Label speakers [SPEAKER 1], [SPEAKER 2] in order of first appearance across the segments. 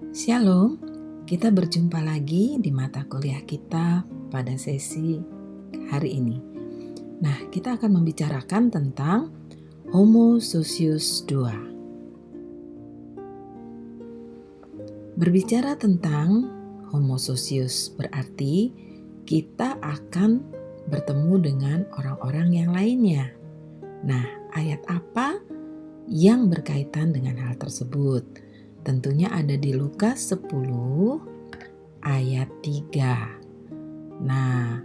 [SPEAKER 1] Shalom, kita berjumpa lagi di mata kuliah kita pada sesi hari ini. Nah, kita akan membicarakan tentang Homo Socius 2. Berbicara tentang Homo Socius berarti kita akan bertemu dengan orang-orang yang lainnya. Nah, ayat apa yang berkaitan dengan hal tersebut? Tentunya ada di Lukas 10 ayat 3. Nah,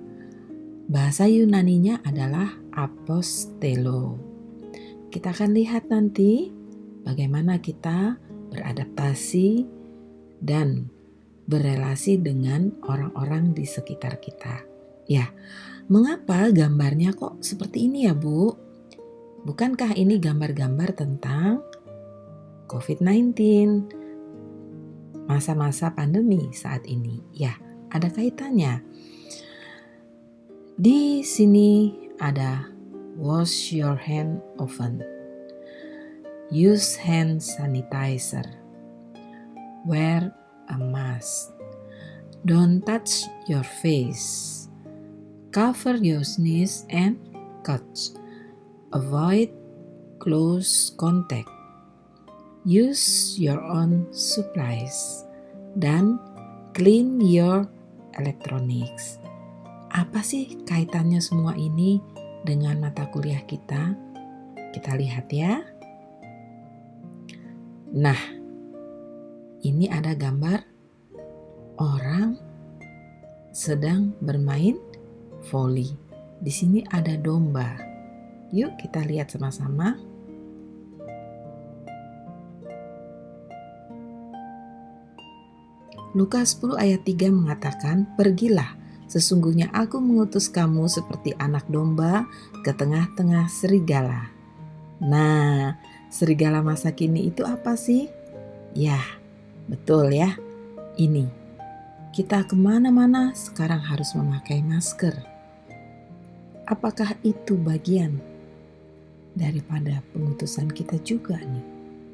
[SPEAKER 1] bahasa Yunaninya adalah apostelo. Kita akan lihat nanti bagaimana kita beradaptasi dan berelasi dengan orang-orang di sekitar kita. Ya, mengapa gambarnya kok seperti ini ya, Bu? Bukankah ini gambar-gambar tentang COVID-19, masa-masa pandemi saat ini? Ya, ada kaitannya. Di sini ada wash your hand often, use hand sanitizer, wear a mask, don't touch your face, cover your sneeze and cough, avoid close contact, use your own supplies, dan clean your electronics. Apa sih kaitannya semua ini dengan mata kuliah kita? Kita lihat ya. Nah, ini ada gambar orang sedang bermain voli. Di sini ada domba. Yuk kita lihat sama-sama. Lukas 10 ayat 3 mengatakan, "Pergilah, sesungguhnya aku mengutus kamu seperti anak domba ke tengah-tengah serigala." Nah, serigala masa kini itu apa sih? Ya, betul ya. Ini, kita kemana-mana sekarang harus memakai masker. Apakah itu bagian daripada pengutusan kita juga nih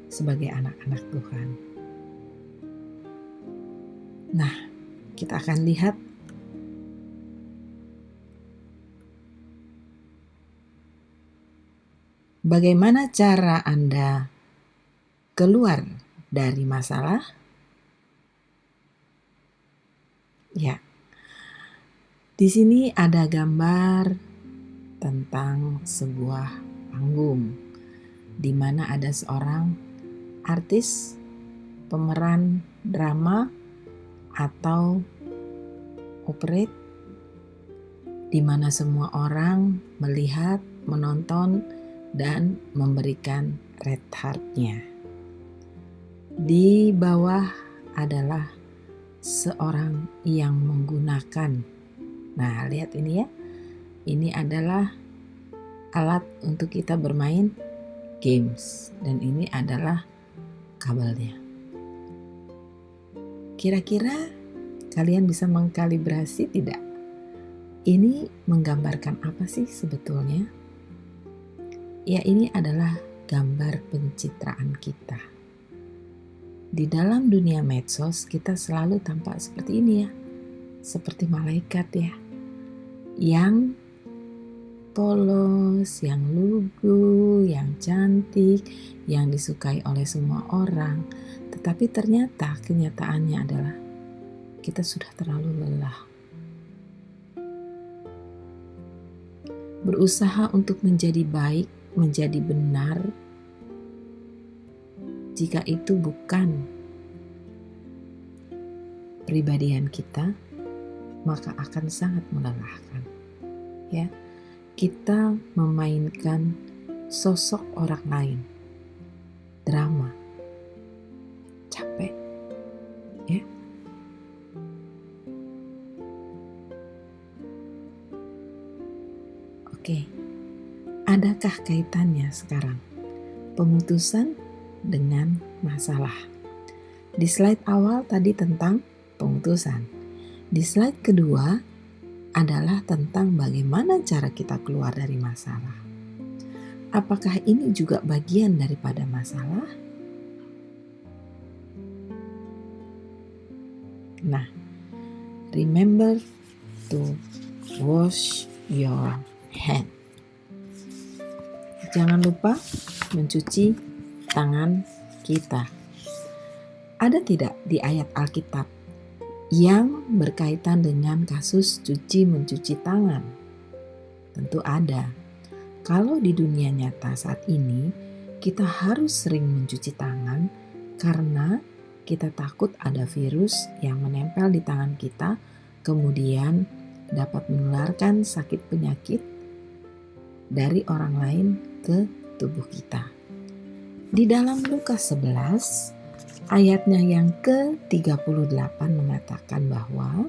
[SPEAKER 1] sebagai anak-anak Tuhan? Nah, kita akan lihat bagaimana cara Anda keluar dari masalah. Ya, di sini ada gambar tentang sebuah panggung di mana ada seorang artis, pemeran drama atau operate, di mana semua orang melihat, menonton, dan memberikan red heart-nya. Di bawah adalah seorang yang menggunakan, nah lihat ini ya, ini adalah alat untuk kita bermain games, dan ini adalah kabelnya. Kira-kira kalian bisa mengkalibrasi tidak? Ini menggambarkan apa sih sebetulnya? Ya, ini adalah gambar pencitraan kita. Di dalam dunia medsos kita selalu tampak seperti ini ya, seperti malaikat ya, yang polos, yang lugu, yang cantik, yang disukai oleh semua orang. Tetapi ternyata kenyataannya adalah kita sudah terlalu lelah. Berusaha untuk menjadi baik, menjadi benar, jika itu bukan pribadian kita, maka akan sangat melelahkan. Ya, kita memainkan sosok orang lain, drama, capek, ya. Oke, adakah kaitannya sekarang pengutusan dengan masalah? Di slide awal tadi tentang pengutusan. Di slide kedua adalah tentang bagaimana cara kita keluar dari masalah. Apakah ini juga bagian daripada masalah? Nah, remember to wash your hand. Jangan lupa mencuci tangan kita. Ada tidak di ayat Alkitab yang berkaitan dengan kasus mencuci tangan? Tentu ada. Kalau di dunia nyata saat ini, kita harus sering mencuci tangan karena kita takut ada virus yang menempel di tangan kita, kemudian dapat menularkan sakit penyakit dari orang lain ke tubuh kita. Di dalam Lukas 11, ayatnya yang ke-38 mengatakan bahwa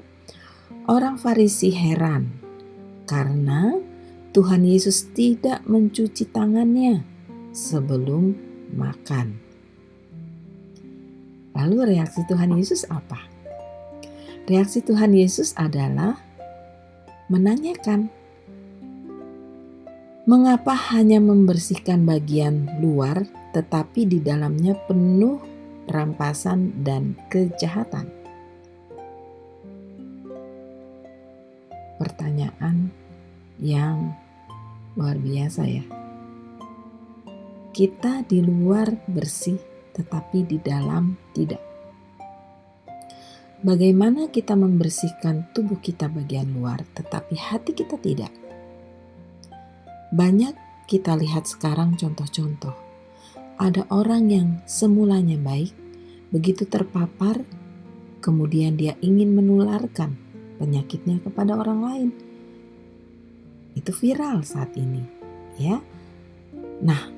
[SPEAKER 1] orang Farisi heran karena Tuhan Yesus tidak mencuci tangannya sebelum makan. Lalu reaksi Tuhan Yesus apa? Reaksi Tuhan Yesus adalah menanyakan, mengapa hanya membersihkan bagian luar tetapi di dalamnya penuh rampasan dan kejahatan? Pertanyaan yang luar biasa ya. Kita di luar bersih tetapi di dalam tidak. Bagaimana kita membersihkan tubuh kita bagian luar tetapi hati kita tidak? Banyak kita lihat sekarang contoh-contoh. Ada orang yang semulanya baik, begitu terpapar, kemudian dia ingin menularkan penyakitnya kepada orang lain. Itu viral saat ini, ya. Nah,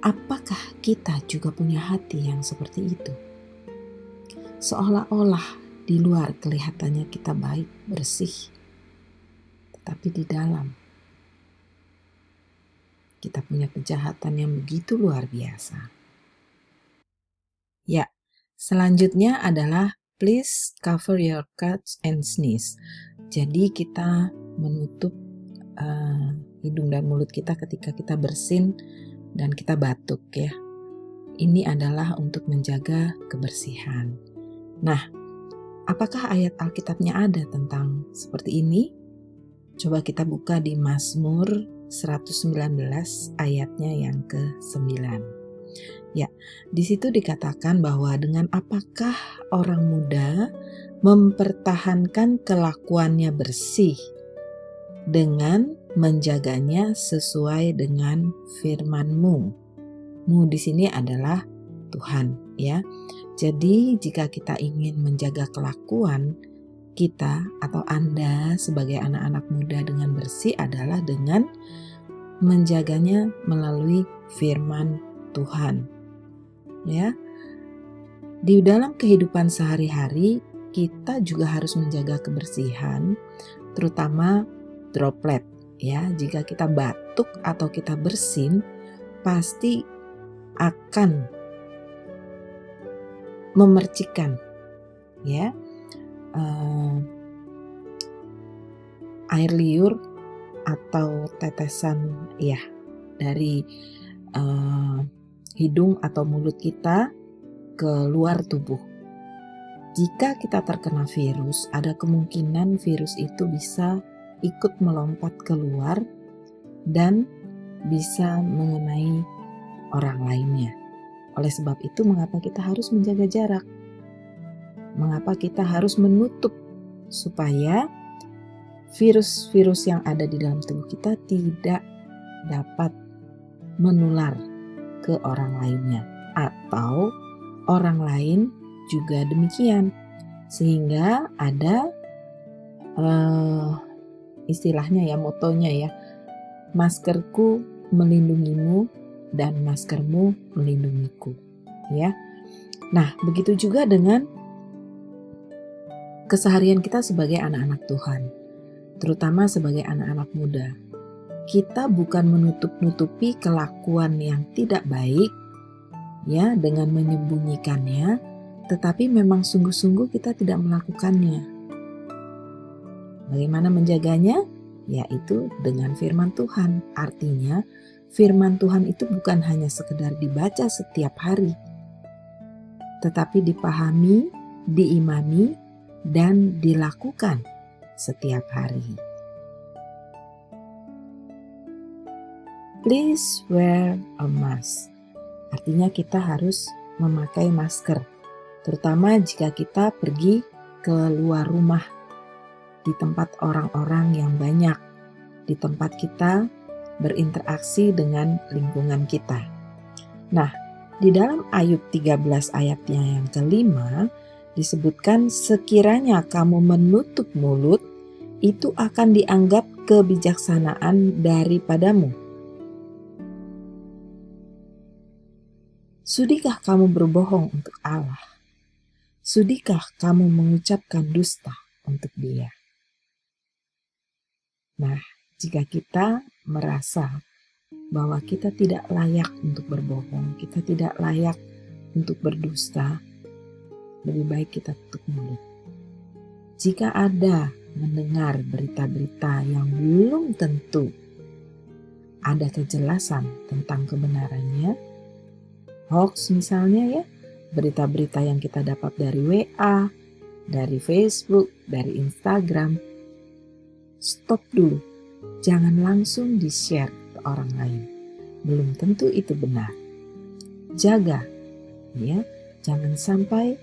[SPEAKER 1] apakah kita juga punya hati yang seperti itu? Seolah-olah di luar kelihatannya kita baik, bersih, tetapi di dalam kita punya kejahatan yang begitu luar biasa. Ya, selanjutnya adalah please cover your cuts and sneeze. Jadi kita menutup hidung dan mulut kita ketika kita bersin dan kita batuk ya. Ini adalah untuk menjaga kebersihan. Nah, apakah ayat Alkitabnya ada tentang seperti ini? Coba kita buka di Mazmur 119 ayatnya yang ke-9. Ya, di situ dikatakan bahwa dengan apakah orang muda mempertahankan kelakuannya bersih dengan menjaganya sesuai dengan firman-Mu. Mu di sini adalah Tuhan, ya. Jadi jika kita ingin menjaga kelakuan kita atau Anda sebagai anak-anak muda dengan bersih adalah dengan menjaganya melalui firman Tuhan. Ya. Di dalam kehidupan sehari-hari kita juga harus menjaga kebersihan, terutama droplet ya. Jika kita batuk atau kita bersin, pasti akan memercikan ya air liur atau tetesan ya dari hidung atau mulut kita ke luar tubuh. Jika kita terkena virus, ada kemungkinan virus itu bisa ikut melompat keluar dan bisa mengenai orang lainnya. Oleh sebab itu, mengapa kita harus menjaga jarak? Mengapa kita harus menutup supaya virus-virus yang ada di dalam tubuh kita tidak dapat menular ke orang lainnya, atau orang lain juga demikian, sehingga ada istilahnya ya, motonya ya, maskerku melindungimu dan maskermu melindungiku ya. Nah, begitu juga dengan keseharian kita sebagai anak-anak Tuhan, terutama sebagai anak-anak muda. Kita bukan menutup-nutupi kelakuan yang tidak baik ya dengan menyembunyikannya, tetapi memang sungguh-sungguh kita tidak melakukannya. Bagaimana menjaganya? Yaitu dengan firman Tuhan. Artinya firman Tuhan itu bukan hanya sekedar dibaca setiap hari, tetapi dipahami, diimani, dan dilakukan setiap hari. Please wear a mask. Artinya kita harus memakai masker, terutama jika kita pergi ke luar rumah, di tempat orang-orang yang banyak, di tempat kita berinteraksi dengan lingkungan kita. Nah, di dalam Ayub 13 ayatnya yang kelima, disebutkan sekiranya kamu menutup mulut, itu akan dianggap kebijaksanaan daripadamu. Sudikah kamu berbohong untuk Allah? Sudikah kamu mengucapkan dusta untuk Dia? Nah, jika kita merasa bahwa kita tidak layak untuk berbohong, kita tidak layak untuk berdusta, lebih baik kita tutup mulut. Jika ada mendengar berita-berita yang belum tentu ada kejelasan tentang kebenarannya, hoax misalnya ya, berita-berita yang kita dapat dari WA, dari Facebook, dari Instagram, stop dulu. Jangan langsung di-share ke orang lain. Belum tentu itu benar. Jaga, ya, jangan sampai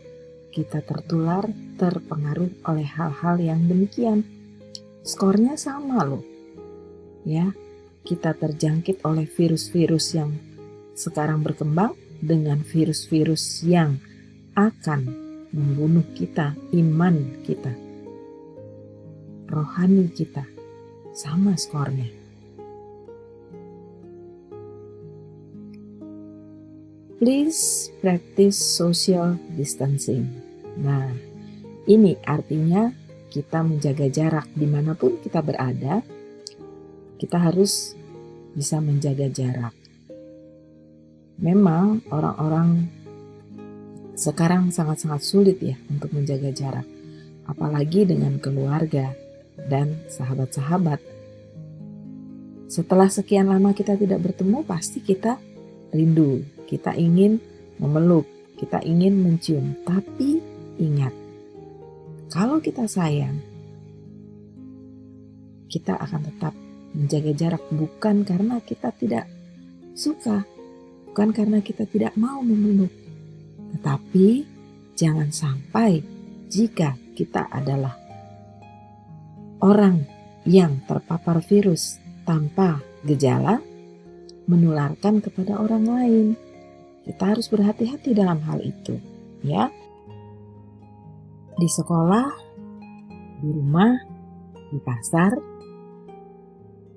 [SPEAKER 1] kita tertular, terpengaruh oleh hal-hal yang demikian. Skornya sama loh. Ya, kita terjangkit oleh virus-virus yang sekarang berkembang dengan virus-virus yang akan membunuh kita, iman kita, rohani kita, sama skornya. Please practice social distancing. Nah, ini artinya kita menjaga jarak dimanapun kita berada. Kita harus bisa menjaga jarak. Memang orang-orang sekarang sangat-sangat sulit ya untuk menjaga jarak, apalagi dengan keluarga dan sahabat-sahabat. Setelah sekian lama kita tidak bertemu, pasti kita rindu, kita ingin memeluk, kita ingin mencium. Tapi ingat, kalau kita sayang, kita akan tetap menjaga jarak, bukan karena kita tidak suka, bukan karena kita tidak mau memeluk. Tetapi jangan sampai jika kita adalah orang yang terpapar virus tanpa gejala, menularkan kepada orang lain. Kita harus berhati-hati dalam hal itu, ya. Di sekolah, di rumah, di pasar,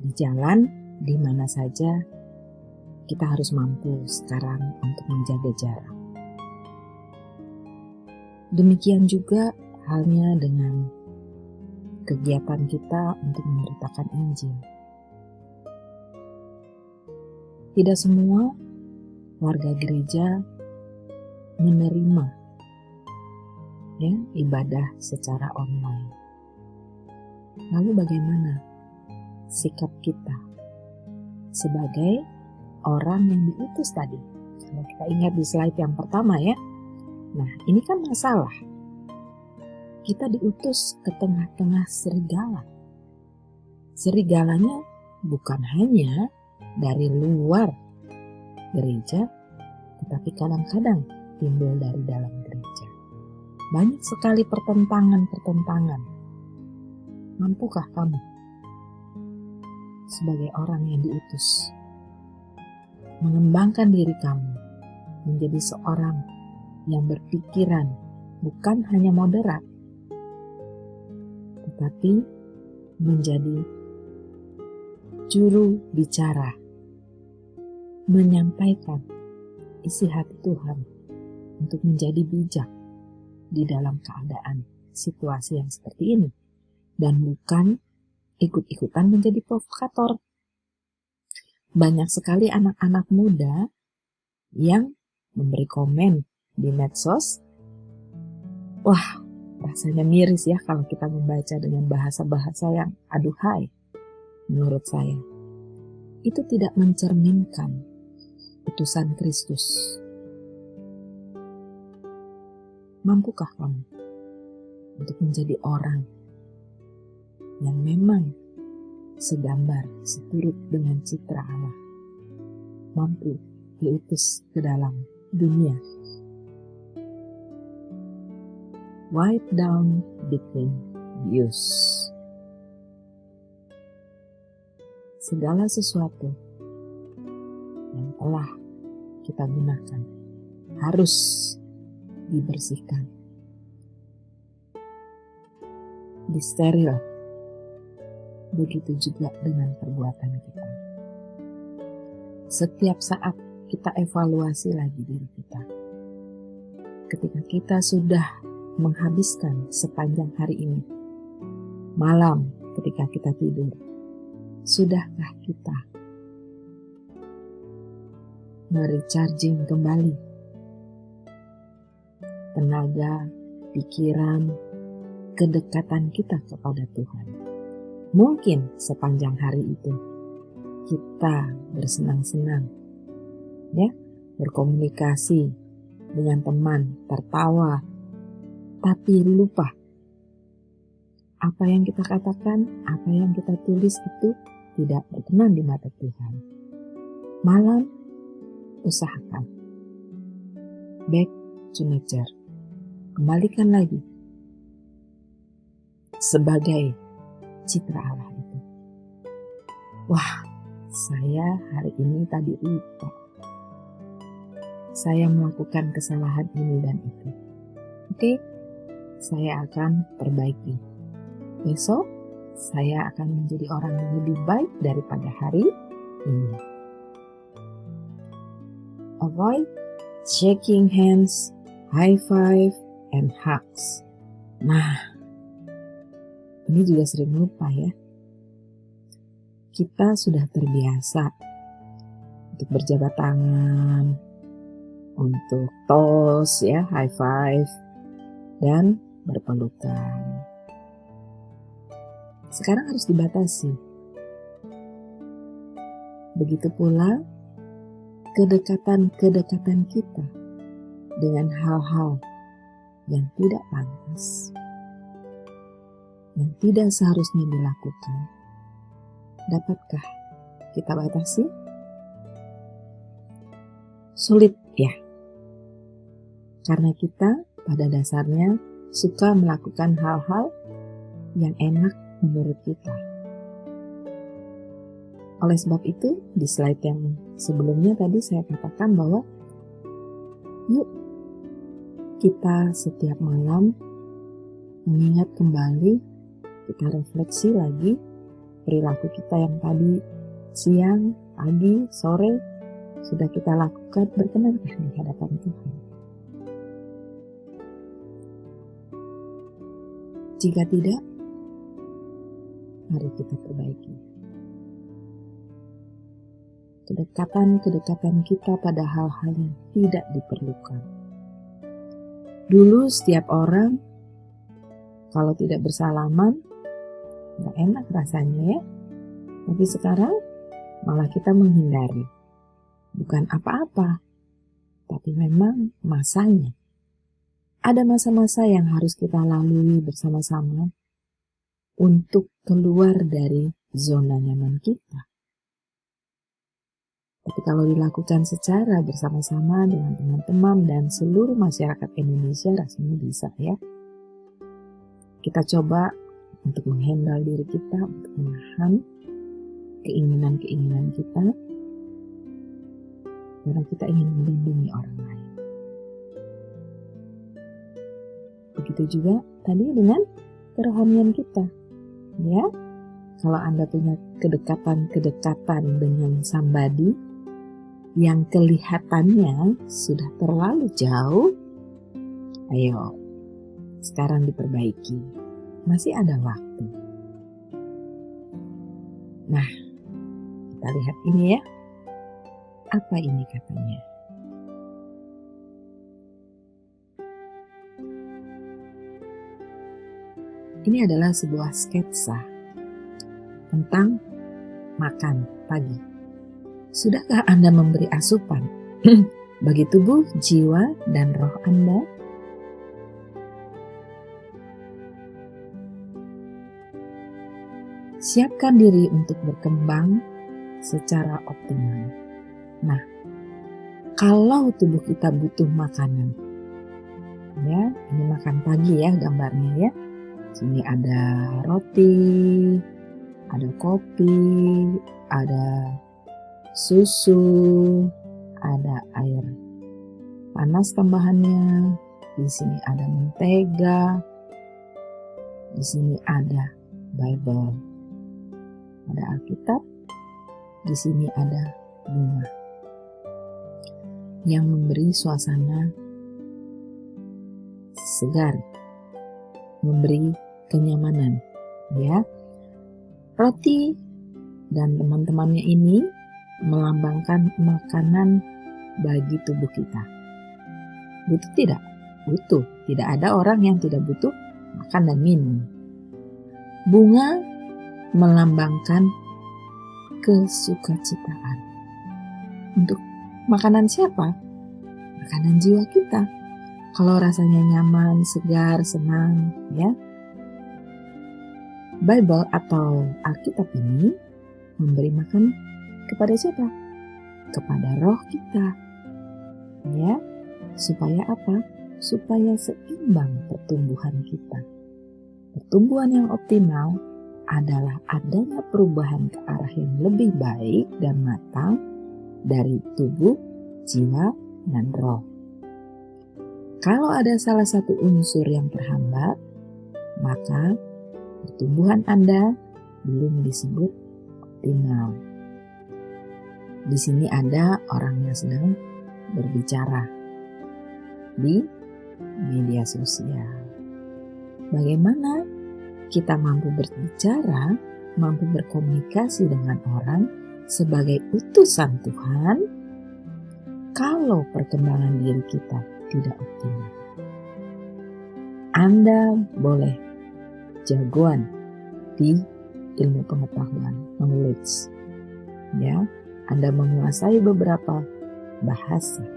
[SPEAKER 1] di jalan, di mana saja, kita harus mampu sekarang untuk menjaga jarak. Demikian juga halnya dengan kegiatan kita untuk memberitakan Injil. Tidak semua warga gereja menerima ya ibadah secara online. Lalu bagaimana sikap kita sebagai orang yang diutus tadi? Kalau kita ingat di slide yang pertama ya. Nah, ini kan masalah. Kita diutus ke tengah-tengah serigala. Serigalanya bukan hanya dari luar gereja, tetapi kadang-kadang timbul dari dalam gereja. Banyak sekali pertentangan-pertentangan. Mampukah kamu sebagai orang yang diutus mengembangkan diri kamu menjadi seorang yang berpikiran bukan hanya moderat, tetapi menjadi juru bicara, menyampaikan isi hati Tuhan untuk menjadi bijak di dalam keadaan situasi yang seperti ini, dan bukan ikut-ikutan menjadi provokator. Banyak sekali anak-anak muda yang memberi komen di medsos. Wah, rasanya miris ya kalau kita membaca dengan bahasa-bahasa yang aduhai. Menurut saya, itu tidak mencerminkan utusan Kristus. Mampukah kamu untuk menjadi orang yang memang segambar, seturut dengan citra Allah, mampu diutus ke dalam dunia. Wipe down between views. Segala sesuatu yang telah kita gunakan harus dibersihkan, disteril. Begitu juga dengan perbuatan kita. Setiap saat kita evaluasi lagi diri kita. Ketika kita sudah menghabiskan sepanjang hari ini, malam ketika kita tidur, sudahkah kita merecharging kembali tenaga, pikiran, kedekatan kita kepada Tuhan? Mungkin sepanjang hari itu kita bersenang-senang, ya, berkomunikasi dengan teman, tertawa, tapi lupa apa yang kita katakan, apa yang kita tulis itu tidak berkenan di mata Tuhan. Malam, usahakan back to nature, kembalikan lagi sebagai citra Allah itu. Wah, saya hari ini tadi lupa. Saya melakukan kesalahan ini dan itu. Oke, saya akan perbaiki. Besok, saya akan menjadi orang yang lebih baik daripada hari ini. Avoid shaking hands, high five, and hugs. Nah, ini juga sering lupa ya. Kita sudah terbiasa untuk berjabat tangan, untuk toast ya, high five, dan berpelukan. Sekarang harus dibatasi. Begitu pula kedekatan-kedekatan kita dengan hal-hal yang tidak pantas, yang tidak seharusnya dilakukan. Dapatkah kita batasi? Sulit ya, karena kita pada dasarnya suka melakukan hal-hal yang enak menurut kita. Oleh sebab itu, di slide yang sebelumnya tadi saya katakan bahwa yuk kita setiap malam mengingat kembali, kita refleksi lagi perilaku kita yang tadi siang, pagi, sore sudah kita lakukan berkenankah di hadapan Tuhan. Jika tidak, mari kita perbaiki. Kedekatan-kedekatan kita pada hal-hal yang tidak diperlukan. Dulu setiap orang kalau tidak bersalaman, gak enak rasanya ya. Tapi sekarang malah kita menghindari. Bukan apa-apa, tapi memang masanya. Ada masa-masa yang harus kita lalui bersama-sama untuk keluar dari zona nyaman kita. Tapi kalau dilakukan secara bersama-sama dengan teman-teman dan seluruh masyarakat Indonesia, rasanya bisa ya. Kita coba untuk menghandle diri kita, untuk menahan keinginan-keinginan kita, karena kita ingin melindungi orang lain. Begitu juga tadi dengan kerohanian kita. Ya, kalau Anda punya kedekatan-kedekatan dengan somebody yang kelihatannya sudah terlalu jauh, ayo sekarang diperbaiki. Masih ada waktu. Nah, kita lihat ini ya. Apa ini katanya? Ini adalah sebuah sketsa tentang makan pagi. Sudahkah Anda memberi asupan bagi tubuh, jiwa, dan roh Anda? Siapkan diri untuk berkembang secara optimal. Nah, kalau tubuh kita butuh makanan, ya, ini makan pagi ya gambarnya ya. Sini ada roti, ada kopi, ada susu, ada air panas tambahannya. Di sini ada mentega. Di sini ada Bible. Ada Alkitab. Di sini ada bunga yang memberi suasana segar, memberi kenyamanan, ya. Roti dan teman-temannya ini melambangkan makanan bagi tubuh kita. Butuh tidak? Butuh. Tidak ada orang yang tidak butuh makan dan minum. Bunga melambangkan kesukacitaan. Untuk makanan siapa? Makanan jiwa kita. Kalau rasanya nyaman, segar, senang, ya. Bible atau Alkitab ini memberi makan kepada siapa? Kepada roh kita. Ya. Supaya apa? Supaya seimbang pertumbuhan kita. Pertumbuhan yang optimal adalah adanya perubahan ke arah yang lebih baik dan matang dari tubuh, jiwa, dan roh. Kalau ada salah satu unsur yang terhambat, maka pertumbuhan Anda belum disebut optimal. Di sini ada orang yang sedang berbicara di media sosial. Bagaimana kita mampu berbicara, mampu berkomunikasi dengan orang sebagai utusan Tuhan kalau perkembangan diri kita tidak optimal? Anda boleh jagoan di ilmu pengetahuan, knowledge. Ya, Anda menguasai beberapa bahasa.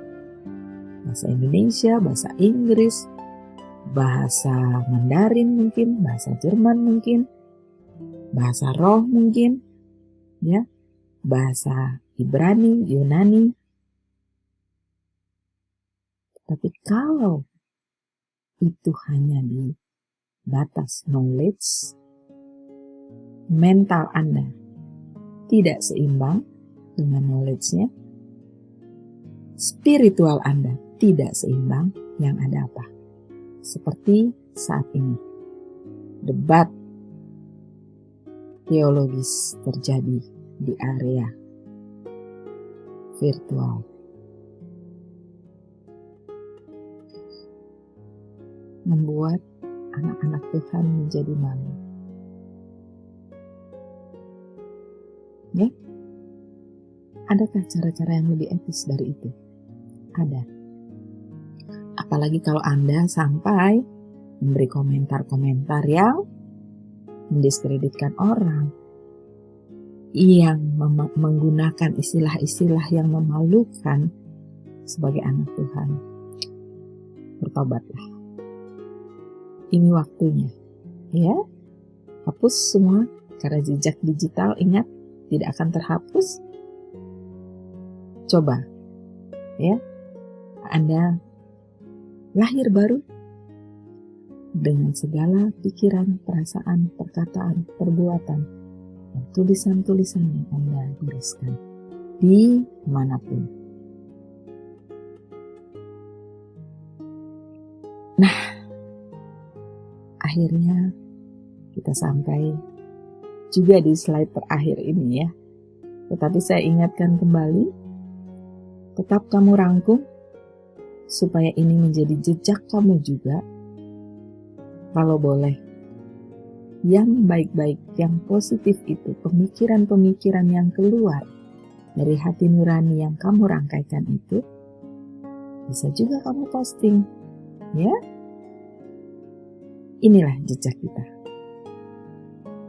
[SPEAKER 1] Bahasa Indonesia, bahasa Inggris, bahasa Mandarin mungkin, bahasa Jerman mungkin, bahasa roh mungkin, ya, bahasa Ibrani, Yunani. Tapi kalau itu hanya di batas knowledge, mental Anda tidak seimbang dengan knowledge-nya, spiritual Anda tidak seimbang, yang ada apa? Seperti saat ini, debat teologis terjadi di area virtual. Membuat anak-anak Tuhan menjadi malu. Ya? Adakah cara-cara yang lebih etis dari itu? Ada. Apalagi kalau Anda sampai memberi komentar-komentar yang mendiskreditkan orang, yang menggunakan istilah-istilah yang memalukan sebagai anak Tuhan. Bertobatlah. Ini waktunya, ya. Hapus semua, karena jejak digital, ingat, tidak akan terhapus. Coba, ya, Anda lahir baru dengan segala pikiran, perasaan, perkataan, perbuatan, dan tulisan-tulisan yang Anda tuliskan di manapun. Nah, akhirnya kita sampai juga di slide terakhir ini ya. Tetapi saya ingatkan kembali, tetap kamu rangkum supaya ini menjadi jejak kamu juga. Kalau boleh, yang baik-baik, yang positif itu, pemikiran-pemikiran yang keluar dari hati nurani yang kamu rangkaikan itu, bisa juga kamu posting, ya. Inilah jejak kita.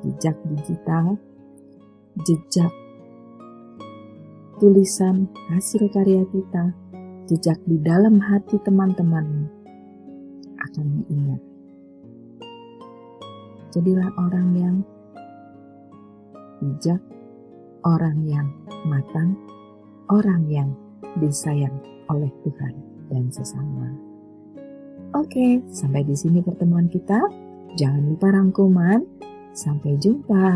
[SPEAKER 1] Jejak digital, jejak tulisan hasil karya kita, jejak di dalam hati teman-teman akan diingat. Jadilah orang yang bijak, orang yang matang, orang yang disayang oleh Tuhan dan sesama. Oke, sampai di sini pertemuan kita. Jangan lupa rangkuman. Sampai jumpa.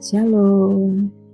[SPEAKER 1] Shalom.